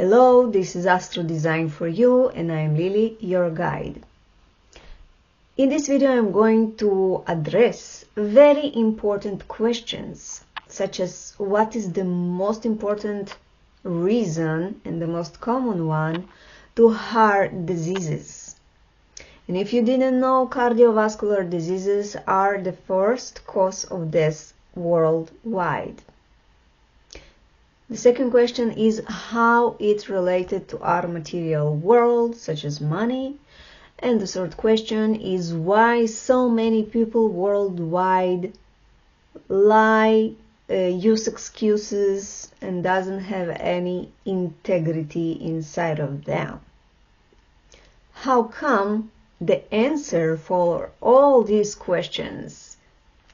Hello, this is Astro Design for You and I am Lily, your guide. In this video I'm going to address very important questions such as what is the most important reason and the most common one to heart diseases. And if you didn't know, cardiovascular diseases are the first cause of death worldwide. The second question is how it's related to our material world, such as money. And the third question is why so many people worldwide lie, use excuses, and doesn't have any integrity inside of them. How come the answer for all these questions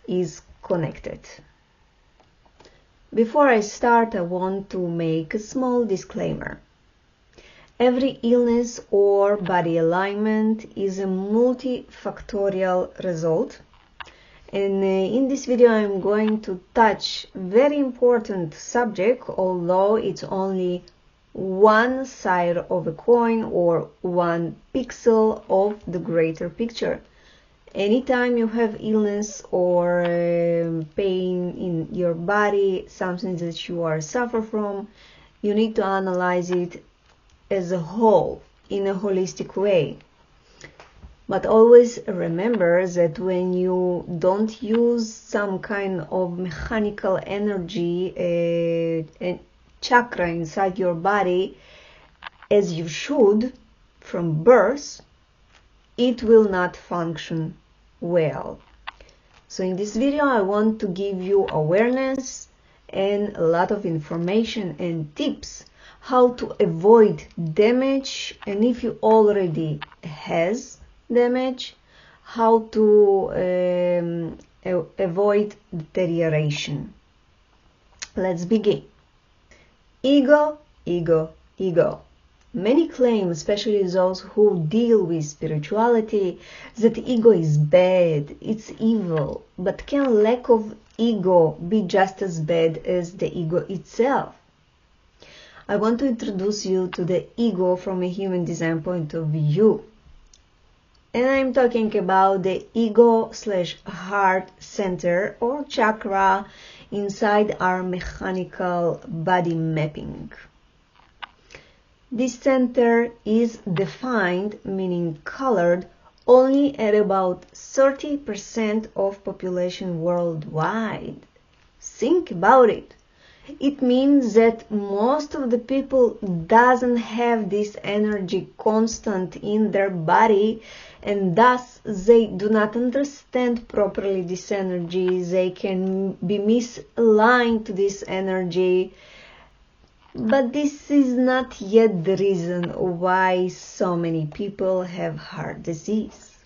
is connected? Before I start, I want to make a small disclaimer. Every illness or body alignment is a multifactorial result. And in this video, I'm going to touch very important subject, although it's only one side of a coin or one pixel of the greater picture. Anytime you have illness or pain in your body, something that you are suffer from, you need to analyze it as a whole, in a holistic way. But always remember that when you don't use some kind of mechanical energy and chakra inside your body as you should from birth, it will not function well. So in this video I want to give you awareness and a lot of information and tips how to avoid damage, and if you already has damage, how to avoid deterioration. Let's begin. Ego, ego, ego. Many claim, especially those who deal with spirituality, that ego is bad, it's evil. But can lack of ego be just as bad as the ego itself? I want to introduce you to the ego from a human design point of view. And I'm talking about the ego/heart center or chakra inside our mechanical body mapping. This center is defined, meaning colored, only at about 30% of population worldwide. Think about it. It means that most of the people doesn't have this energy constant in their body, and thus they do not understand properly this energy. They can be misaligned to this energy. But this is not yet the reason why so many people have heart disease.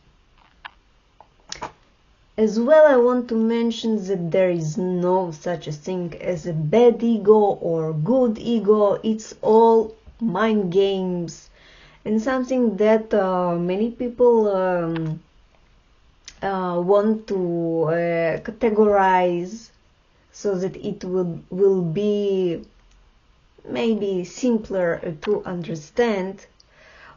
As well, I want to mention that there is no such a thing as a bad ego or good ego. It's all mind games and something that many people want to categorize so that it will be maybe simpler to understand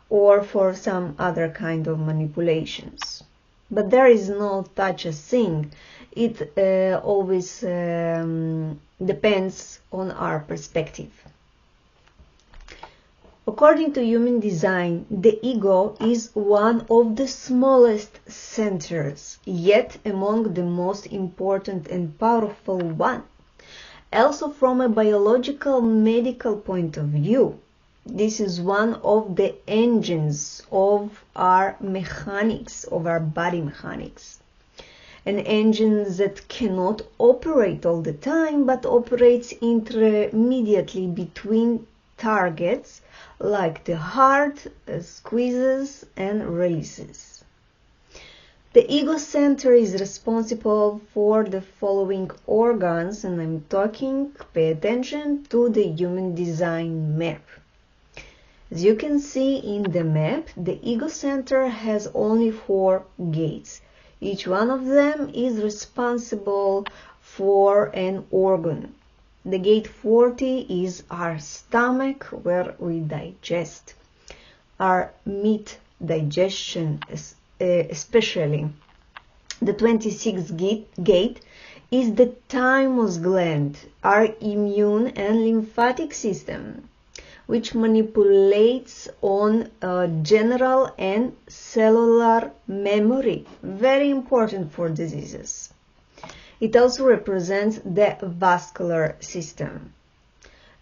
or for some other kind of manipulations. But there is no such a thing. It always depends on our perspective. According to human design, the ego is one of the smallest centers, yet among the most important and powerful one. Also from a biological medical point of view, this is one of the engines of our mechanics, of our body mechanics. An engine that cannot operate all the time, but operates intermediately between targets like the heart, squeezes and releases. The ego center is responsible for the following organs, and I'm talking, pay attention to the human design map. As you can see in the map, the ego center has only 4 gates. Each one of them is responsible for an organ. The gate 40 is our stomach, where we digest. Our meat digestion, especially. The 26th gate is the thymus gland, our immune and lymphatic system, which manipulates on general and cellular memory, very important for diseases. It also represents the vascular system.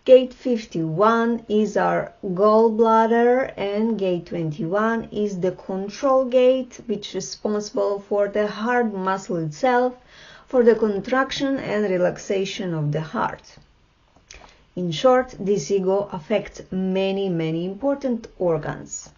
Gate 51 is our gallbladder, and gate 21 is the control gate, which is responsible for the heart muscle itself, for the contraction and relaxation of the heart. In short, this ego affects many important organs.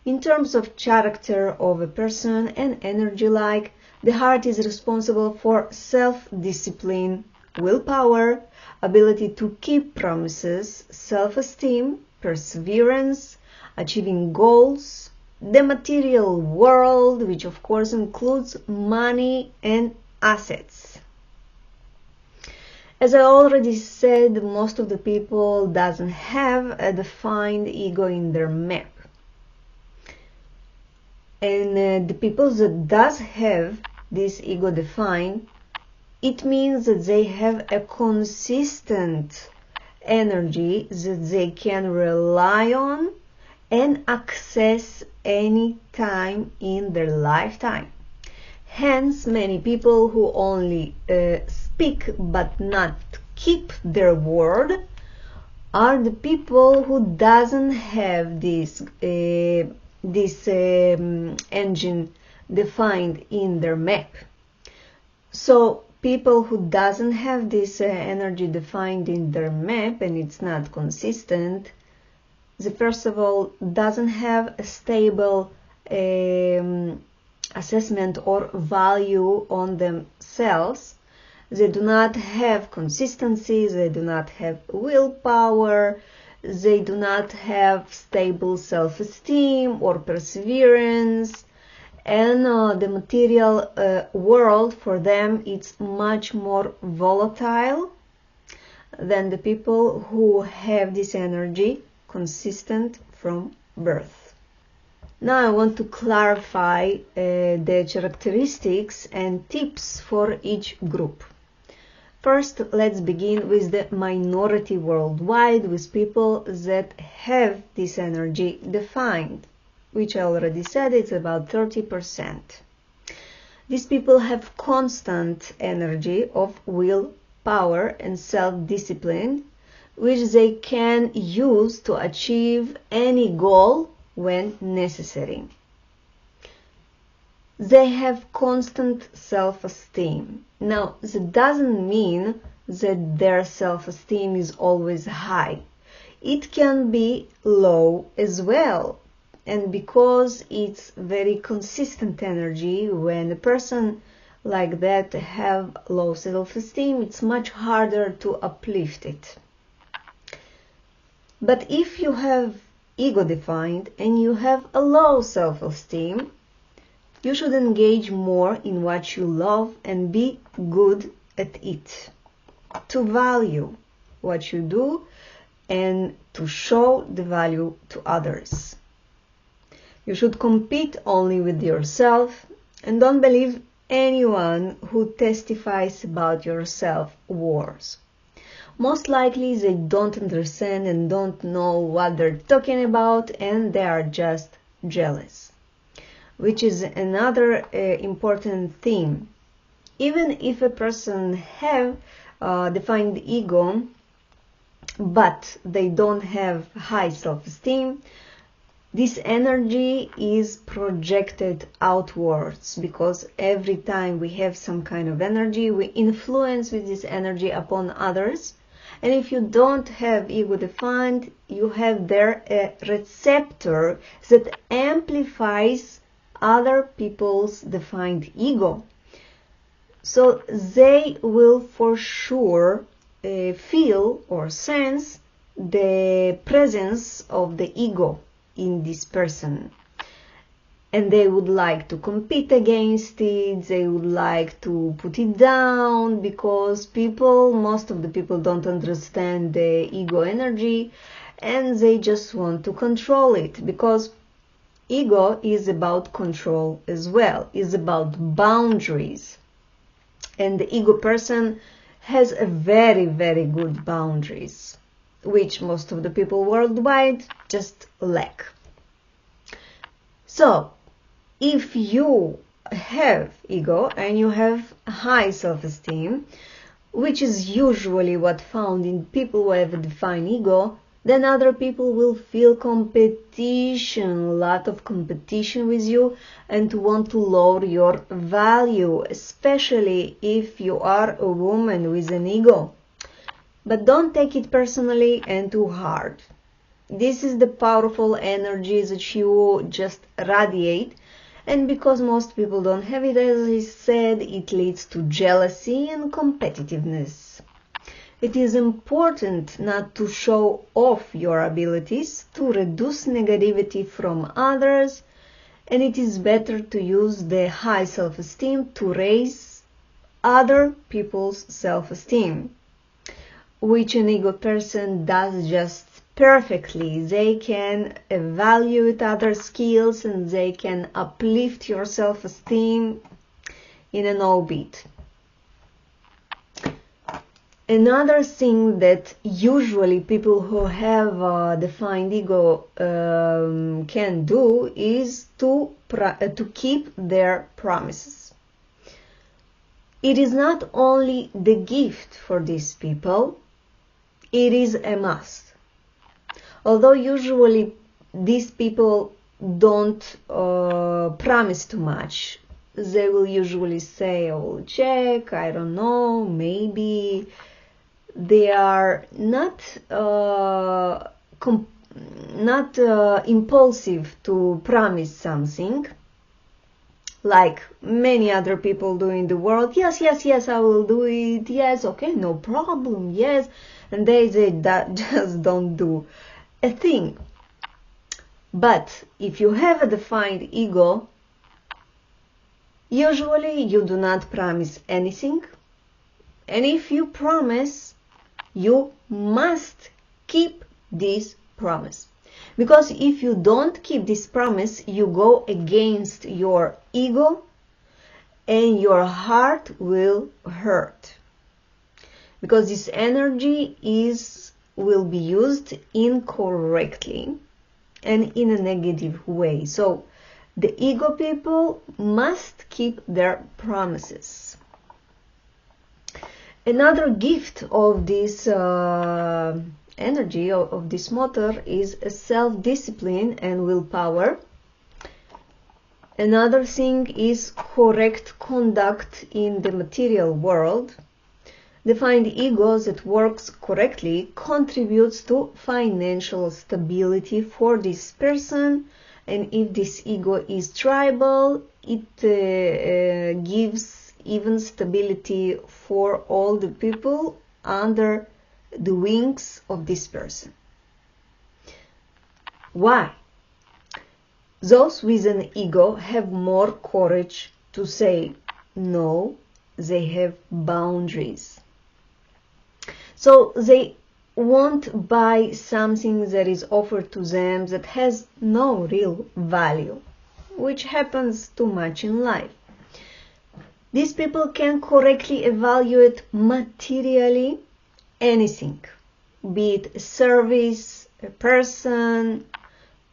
In terms of character of a person and energy-like, the heart is responsible for self-discipline, willpower, ability to keep promises, self-esteem, perseverance, achieving goals, the material world, which of course includes money and assets. As I already said, most of the people doesn't have a defined ego in their map. And the people that does have this ego defined, it means that they have a consistent energy that they can rely on and access any time in their lifetime. Hence, many people who only speak but not keep their word are the people who doesn't have this engine defined in their map. So people who doesn't have this energy defined in their map, and it's not consistent, they first of all doesn't have a stable assessment or value on themselves. They do not have consistency, they do not have willpower, they do not have stable self-esteem or perseverance, and the material world for them it's much more volatile than the people who have this energy consistent from birth. Now I want to clarify the characteristics and tips for each group. First, let's begin with the minority worldwide, with people that have this energy defined, which I already said it's about 30%. These people have constant energy of will, power, and self-discipline, which they can use to achieve any goal when necessary. They have constant self-esteem. Now, that doesn't mean that their self-esteem is always high. It can be low as well. And because it's very consistent energy, when a person like that have low self-esteem, it's much harder to uplift it. But if you have ego defined and you have a low self-esteem, you should engage more in what you love and be good at it. To value what you do and to show the value to others. You should compete only with yourself and don't believe anyone who testifies about your self-worth. Most likely they don't understand and don't know what they're talking about, and they are just jealous. Which is another important theme. Even if a person have defined ego, but they don't have high self-esteem, this energy is projected outwards, because every time we have some kind of energy, we influence with this energy upon others. And if you don't have ego defined, you have there a receptor that amplifies other people's defined ego. So they will for sure feel or sense the presence of the ego in this person. and they would like to compete against it, they would like to put it down, because most of the people don't understand the ego energy, and they just want to control it, because ego is about control as well, is about boundaries. And the ego person has a very, very good boundaries, which most of the people worldwide just lack. So, if you have ego and you have high self-esteem, which is usually what found in people who have a defined ego, then other people will feel competition, a lot of competition with you, and to want to lower your value, especially if you are a woman with an ego. But don't take it personally and too hard. This is the powerful energy that you just radiate, and because most people don't have it, as I said, it leads to jealousy and competitiveness. It is important not to show off your abilities, to reduce negativity from others, and it is better to use the high self-esteem to raise other people's self-esteem, which an ego person does just perfectly. They can evaluate other skills and they can uplift your self-esteem in an orbit. Another thing that usually people who have a defined ego can do is to keep their promises. It is not only the gift for these people, it is a must. Although usually these people don't promise too much. They will usually say, oh, check, I don't know, maybe. They are not impulsive to promise something, like many other people do in the world. Yes, I will do it. Yes, okay, no problem. Yes, and they just don't do a thing. But if you have a defined ego, usually you do not promise anything, and if you promise, you must keep this promise. Because if you don't keep this promise, you go against your ego and your heart will hurt. Because this energy will be used incorrectly and in a negative way. So the ego people must keep their promises. Another gift of this energy, of this motor, is self-discipline and willpower. Another thing is correct conduct in the material world. Defined ego that works correctly contributes to financial stability for this person, and if this ego is tribal, it gives even stability for all the people under the wings of this person. Why? Those with an ego have more courage to say no. They have boundaries. So they won't buy something that is offered to them that has no real value, which happens too much in life. These people can correctly evaluate materially anything, be it a service, a person,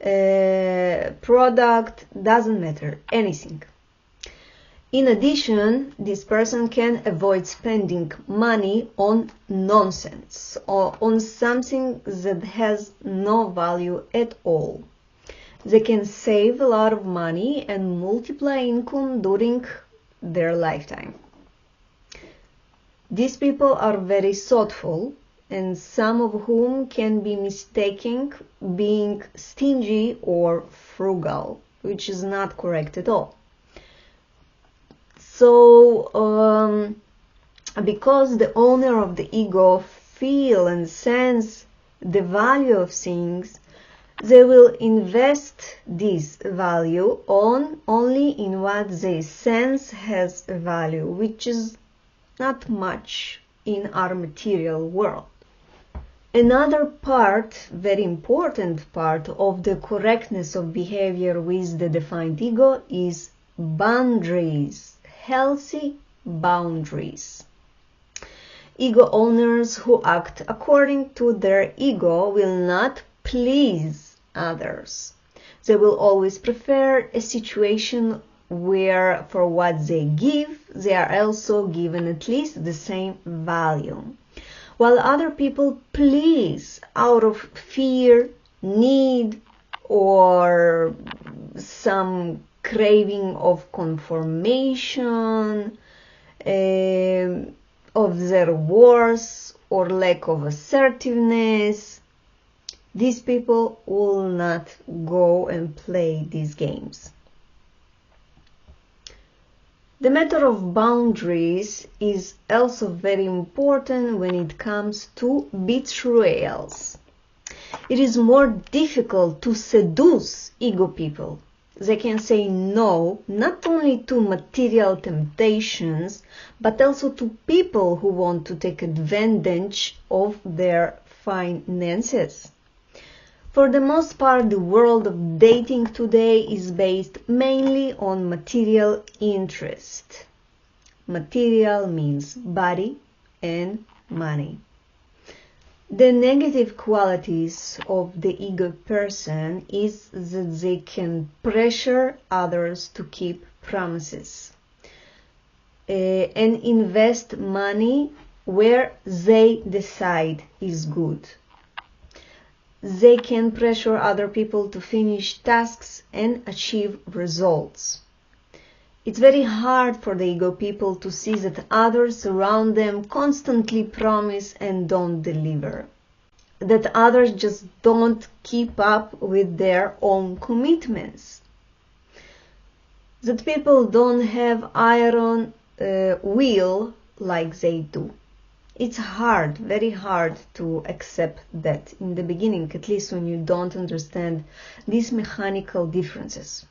a product, doesn't matter, anything. In addition, this person can avoid spending money on nonsense or on something that has no value at all. They can save a lot of money and multiply income during their lifetime. These people are very thoughtful, and some of whom can be mistaken being stingy or frugal, which is not correct at all. So, because the owner of the ego feel and sense the value of things, They will invest this value only in what they sense has a value, which is not much in our material world. Another part, very important part of the correctness of behavior with the defined ego is boundaries, healthy boundaries. Ego owners who act according to their ego will not please others. They will always prefer a situation where for what they give, they are also given at least the same value. While other people please out of fear, need, or some craving of conformation, of their worth or lack of assertiveness, these people will not go and play these games. The matter of boundaries is also very important when it comes to betrayals. It is more difficult to seduce ego people. They can say no, not only to material temptations, but also to people who want to take advantage of their finances. For the most part, the world of dating today is based mainly on material interest. Material means body and money. The negative qualities of the ego person is that they can pressure others to keep promises and invest money where they decide is good. They can pressure other people to finish tasks and achieve results. It's very hard for the ego people to see that others around them constantly promise and don't deliver. That others just don't keep up with their own commitments. That people don't have iron will like they do. It's hard, very hard to accept that in the beginning, at least when you don't understand these mechanical differences.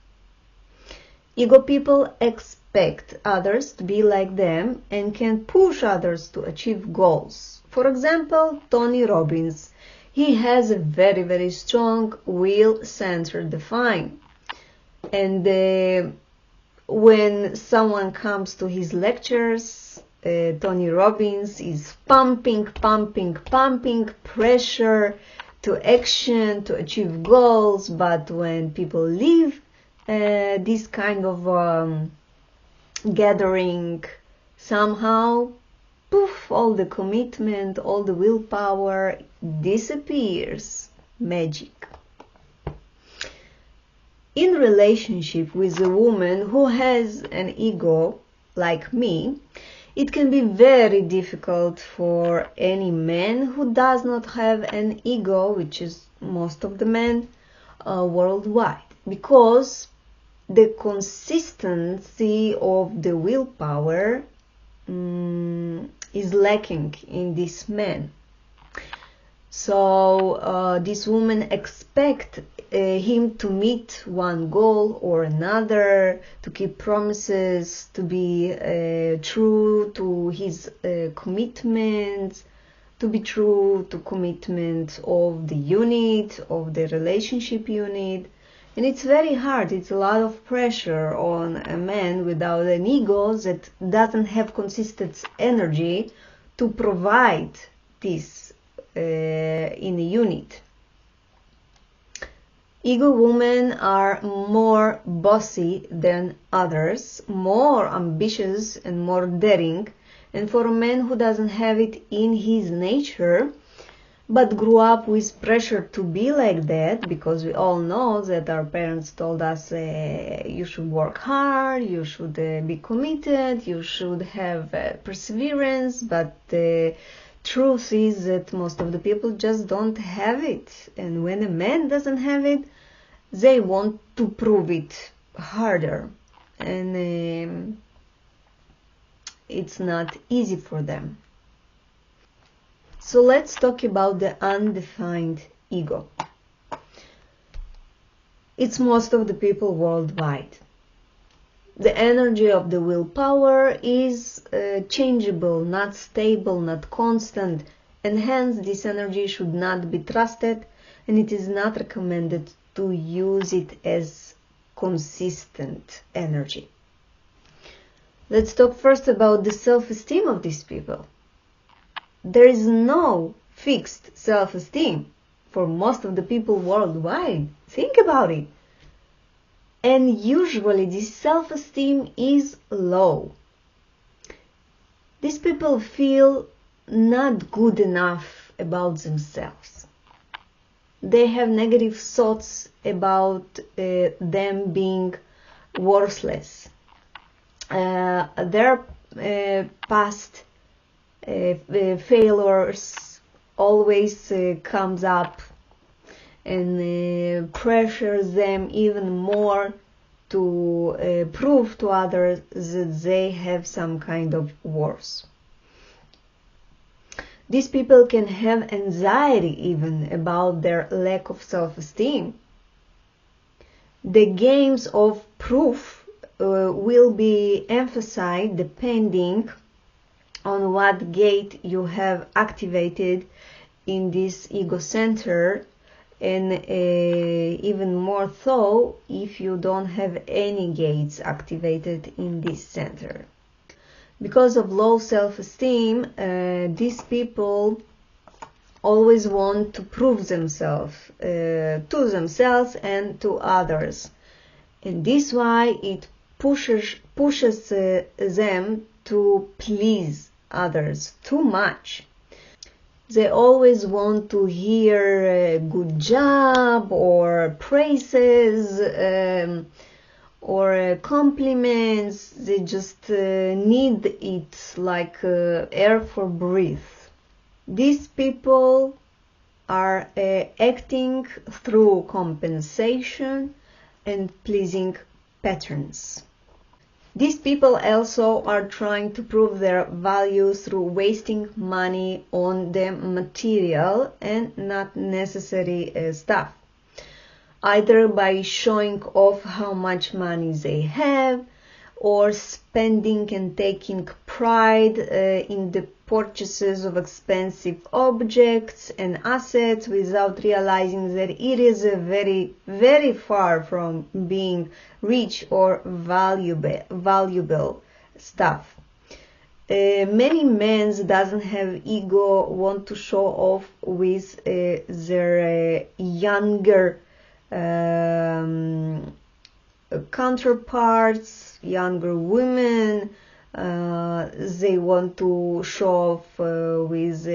Ego people expect others to be like them and can push others to achieve goals. For example, Tony Robbins. He has a very, very strong will center defined. And when someone comes to his lectures, Tony Robbins is pumping pressure to action, to achieve goals. But when people leave this kind of gathering, somehow, poof, all the commitment, all the willpower disappears. Magic. In relationship with a woman who has an ego like me, it can be very difficult for any man who does not have an ego, which is most of the men worldwide, because the consistency of the willpower is lacking in this man. So this woman expects him to meet one goal or another, to keep promises, to be true to his commitments, to be true to commitment of the unit, of the relationship unit. And it's very hard. It's a lot of pressure on a man without an ego that doesn't have consistent energy to provide this in a unit. Ego women are more bossy than others, more ambitious and more daring. And for a man who doesn't have it in his nature, but grew up with pressure to be like that, because we all know that our parents told us you should work hard, you should be committed, you should have perseverance, but the truth is that most of the people just don't have it. And when a man doesn't have it, they want to prove it harder. And it's not easy for them. So let's talk about the undefined ego. It's most of the people worldwide. The energy of the willpower is changeable, not stable, not constant, and hence this energy should not be trusted, and it is not recommended to use it as consistent energy. Let's talk first about the self-esteem of these people. There is no fixed self-esteem for most of the people worldwide. Think about it. And usually this self-esteem is low. These people feel not good enough about themselves. They have negative thoughts about them being worthless. Their past failures always comes up and pressures them even more to prove to others that they have some kind of worth. These people can have anxiety even about their lack of self-esteem. The games of proof will be emphasized depending on what gate you have activated in this ego center, and even more so if you don't have any gates activated in this center. Because of low self-esteem, these people always want to prove themselves to themselves and to others, and this why it pushes them to please others too much. They always want to hear a good job or praises or compliments. They just need it like air for breath. These people are acting through compensation and pleasing patterns. These people also are trying to prove their value through wasting money on the material and not necessary stuff, either by showing off how much money they have, or spending and taking pride in the purchases of expensive objects and assets without realizing that it is very, very far from being rich or valuable stuff. Many men doesn't have ego want to show off with their younger counterparts, younger women. They want to show off with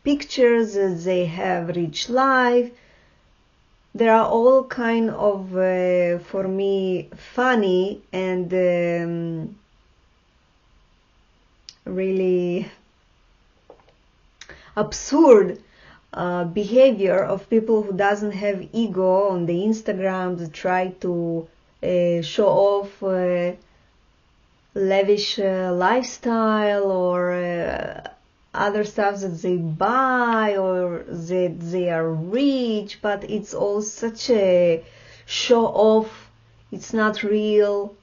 pictures that they have rich life. There are all kind of, for me, funny and really absurd behavior of people who doesn't have ego on the Instagram, that try to show off lavish lifestyle or other stuff that they buy, or that they are rich, but it's all such a show off. It's not real,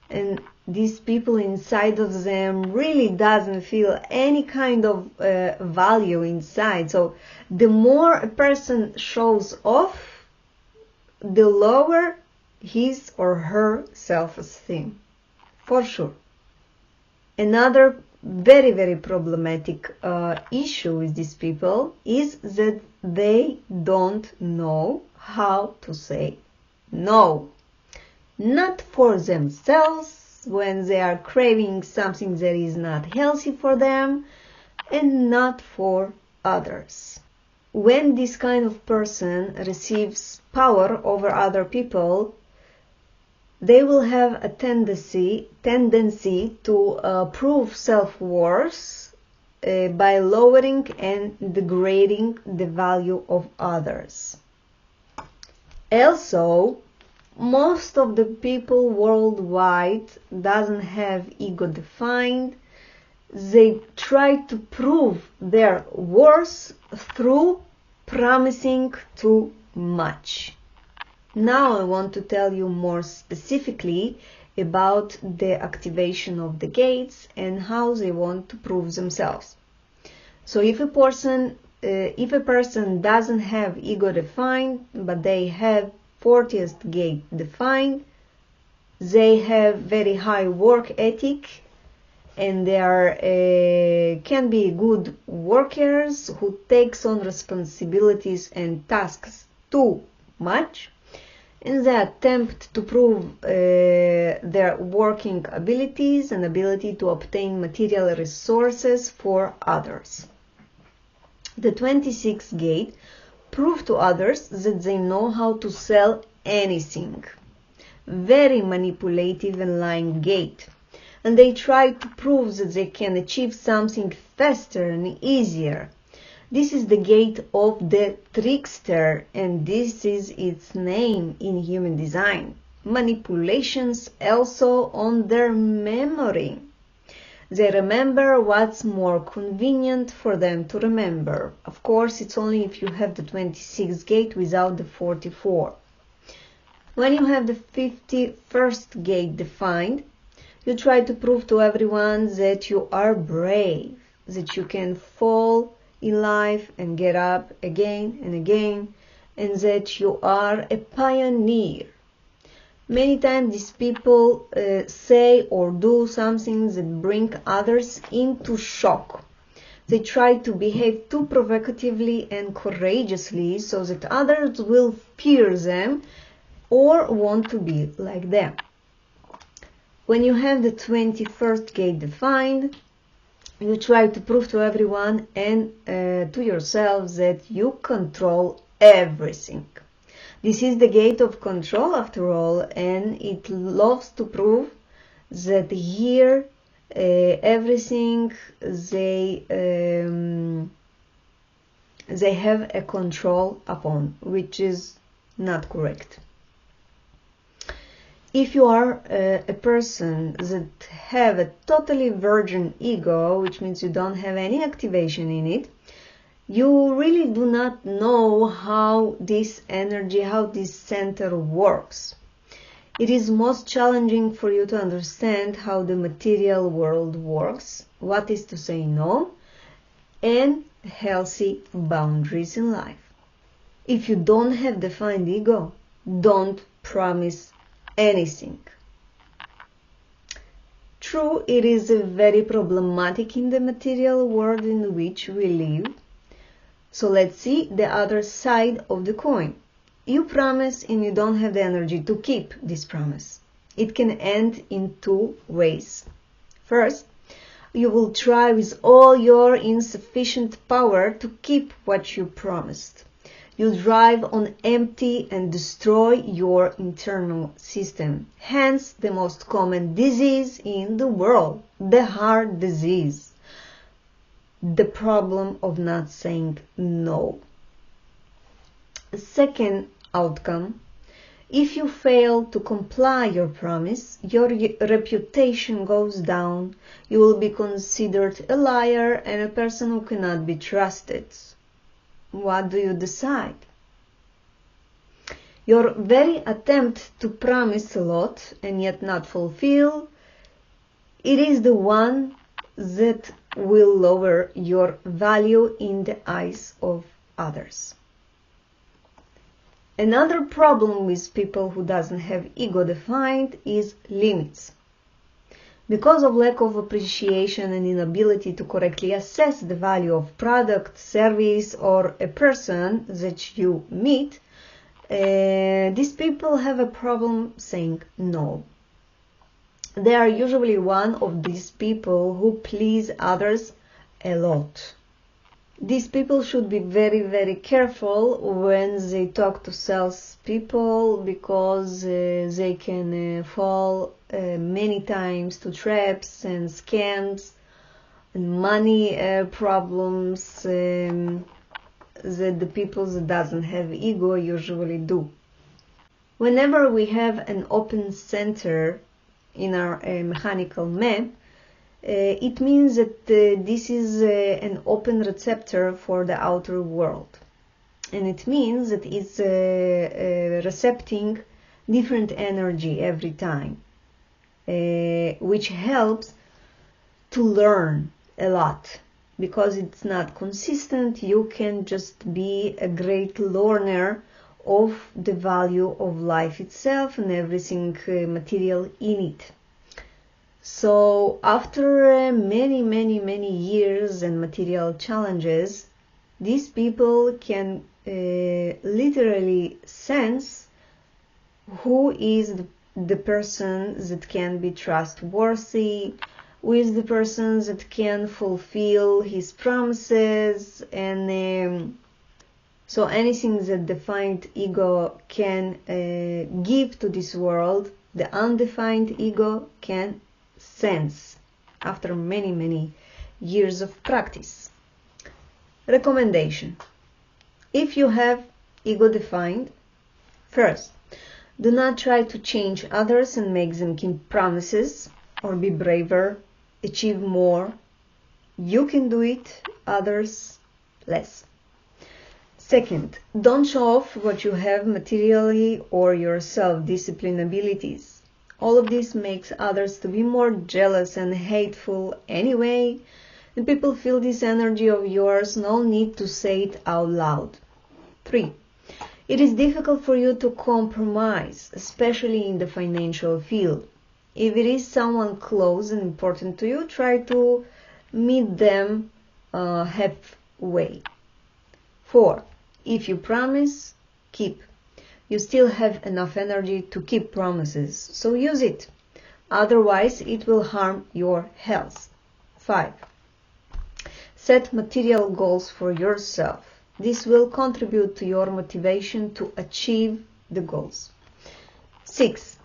and these people inside of them really doesn't feel any kind of value inside. So the more a person shows off, the lower his or her self-esteem, for sure. Another very, very problematic issue with these people is that they don't know how to say no. Not for themselves when they are craving something that is not healthy for them, and not for others. When this kind of person receives power over other people, they will have a tendency to prove self-worth by lowering and degrading the value of others. Also, most of the people worldwide doesn't have ego defined. They try to prove their worth through promising too much. Now I want to tell you more specifically about the activation of the gates and how they want to prove themselves. So if a person doesn't have ego defined, but they have 40th gate defined, they have very high work ethic, and they are can be good workers who takes on responsibilities and tasks too much, and they attempt to prove their working abilities and ability to obtain material resources for others. The 26th gate prove to others that they know how to sell anything. Very manipulative and lying gate. And they try to prove that they can achieve something faster and easier. This is the gate of the trickster, and this is its name in human design. Manipulations also on their memory. They remember what's more convenient for them to remember. Of course, it's only if you have the 26th gate without the 44. When you have the 51st gate defined, you try to prove to everyone that you are brave, that you can fall in life and get up again and again, and that you are a pioneer. Many times these people say or do something that bring others into shock. They try to behave too provocatively and courageously so that others will fear them or want to be like them. When you have the 21st gate defined, you try to prove to everyone and to yourself that you control everything. This is the gate of control after all, and it loves to prove that here everything they have a control upon, which is not correct. If you are a person that have a totally virgin ego, which means you don't have any activation in it, you really do not know how this energy, how this center works. It is most challenging for you to understand how the material world works, what is to say no, and healthy boundaries in life. If you don't have defined ego, don't promise anything. True, it is very problematic in the material world in which we live. So let's see the other side of the coin. You promise and you don't have the energy to keep this promise. It can end in two ways. First, you will try with all your insufficient power to keep what you promised. You drive on empty and destroy your internal system. Hence, the most common disease in the world, the heart disease. The problem of not saying no. Second outcome, if you fail to comply your promise, your reputation goes down. You will be considered a liar and a person who cannot be trusted. What do you decide? Your very attempt to promise a lot and yet not fulfill, it is the one that will lower your value in the eyes of others. Another problem with people who doesn't have ego defined is limits. Because of lack of appreciation and inability to correctly assess the value of product, service, or a person that you meet, these people have a problem saying no. They are usually one of these people who please others a lot. These people should be very, very careful when they talk to salespeople, because they can fall many times to traps and scams and money problems that the people that doesn't have ego usually do. Whenever we have an open center in our mechanical map, it means that this is an open receptor for the outer world. and it means that it's recepting different energy every time, which helps to learn a lot. Because it's not consistent, you can just be a great learner of the value of life itself and everything material in it. So after many years and material challenges, these people can literally sense who is the person that can be trustworthy, who is the person that can fulfill his promises, and so anything that defined ego can give to this world, the undefined ego can sense after many years of practice. Recommendation: if you have ego defined, first, do not try to change others and make them keep promises or be braver, achieve more. You can do it, others less. Second, don't show off what you have materially or your self-discipline abilities. All of this makes others to be more jealous and hateful anyway, and people feel this energy of yours, no need to say it out loud. 3. It is difficult for you to compromise, especially in the financial field. If it is someone close and important to you, try to meet them halfway. 4. If you promise, keep. You still have enough energy to keep promises, so use it. Otherwise, it will harm your health. 5. Set material goals for yourself. This will contribute to your motivation to achieve the goals. 6.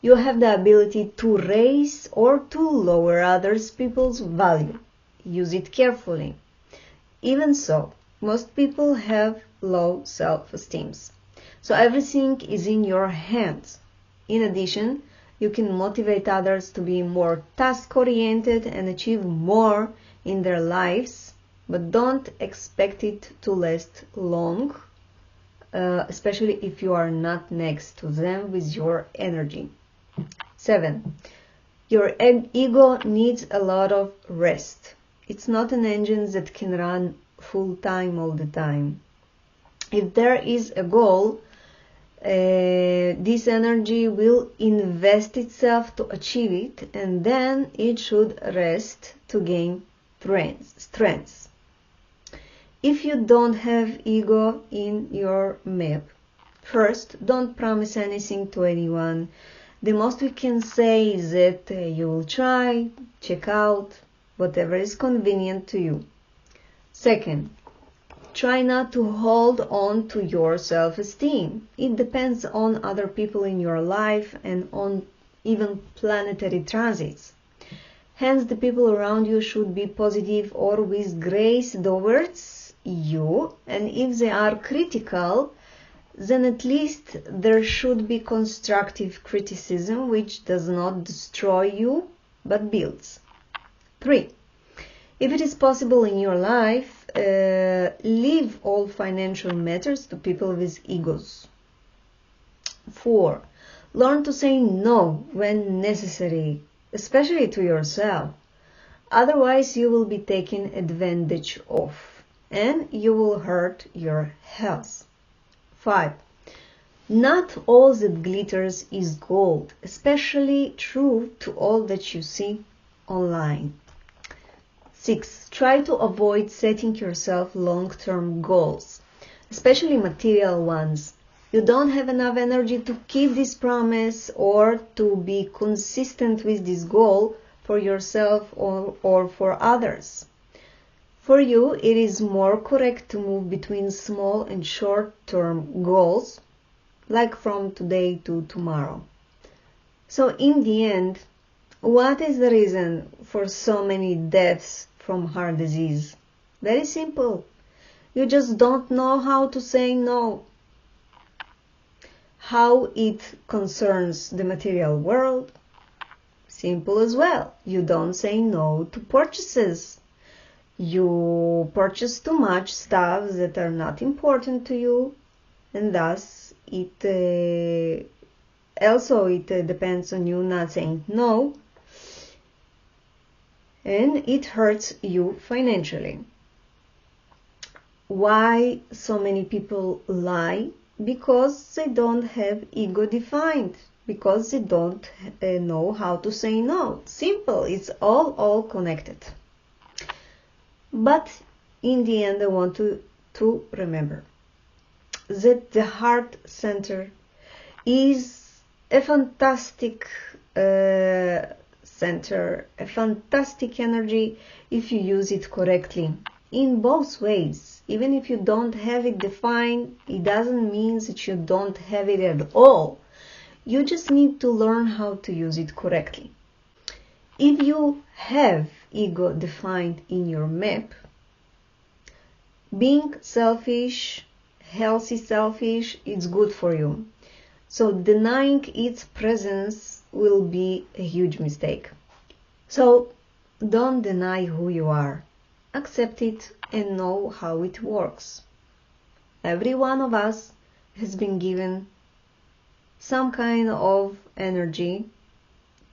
You have the ability to raise or to lower others people's value. Use it carefully. Even so, most people have low self-esteem. So everything is in your hands. In addition, you can motivate others to be more task-oriented and achieve more in their lives, but don't expect it to last long, especially if you are not next to them with your energy. 7. Your ego needs a lot of rest. It's not an engine that can run full time all the time. If there is a goal, this energy will invest itself to achieve it, and then it should rest to gain strength. If you don't have ego in your map, first, don't promise anything to anyone. The most we can say is that you will try, check out, whatever is convenient to you. Second, try not to hold on to your self-esteem. It depends on other people in your life and on even planetary transits. Hence, the people around you should be positive or with grace towards you, and if they are critical, then at least there should be constructive criticism which does not destroy you but builds. 3. If it is possible in your life, leave all financial matters to people with egos. 4. Learn to say no when necessary, especially to yourself. Otherwise, you will be taken advantage of and you will hurt your health. 5. Not all that glitters is gold, especially true to all that you see online. 6. Try to avoid setting yourself long-term goals, especially material ones. You don't have enough energy to keep this promise or to be consistent with this goal for yourself or for others. For you, it is more correct to move between small and short-term goals, like from today to tomorrow. So in the end, what is the reason for so many deaths from heart disease? Very simple. You just don't know how to say no. How it concerns the material world? Simple as well. You don't say no to purchases. You purchase too much stuff that are not important to you, and thus it depends on you not saying no, and it hurts you financially. Why so many people lie? Because they don't have ego defined, because they don't know how to say no. Simple, it's all connected. But in the end, I want to remember that the heart center is a fantastic center, a fantastic energy if you use it correctly in both ways. Even if you don't have it defined, it doesn't mean that you don't have it at all. You just need to learn how to use it correctly. If you have ego defined in your map, being selfish, healthy selfish, it's good for you. So denying its presence will be a huge mistake. So don't deny who you are. Accept it and know how it works. Every one of us has been given some kind of energy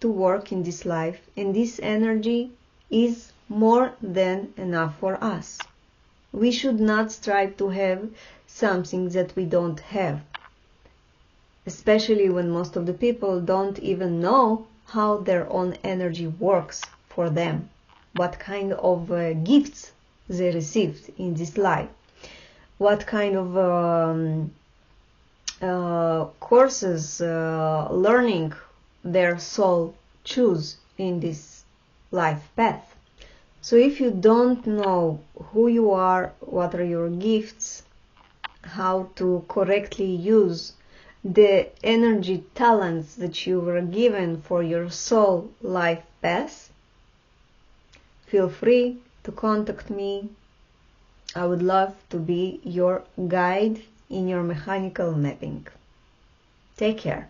to work in this life, and this energy is more than enough for us. We should not strive to have something that we don't have, especially when most of the people don't even know how their own energy works for them, what kind of gifts they received in this life, what kind of courses, learning their soul choose in this life path. So if you don't know who you are, what are your gifts, how to correctly use the energy talents that you were given for your soul life path, feel free to contact me. I would love to be your guide in your mechanical mapping. Take care.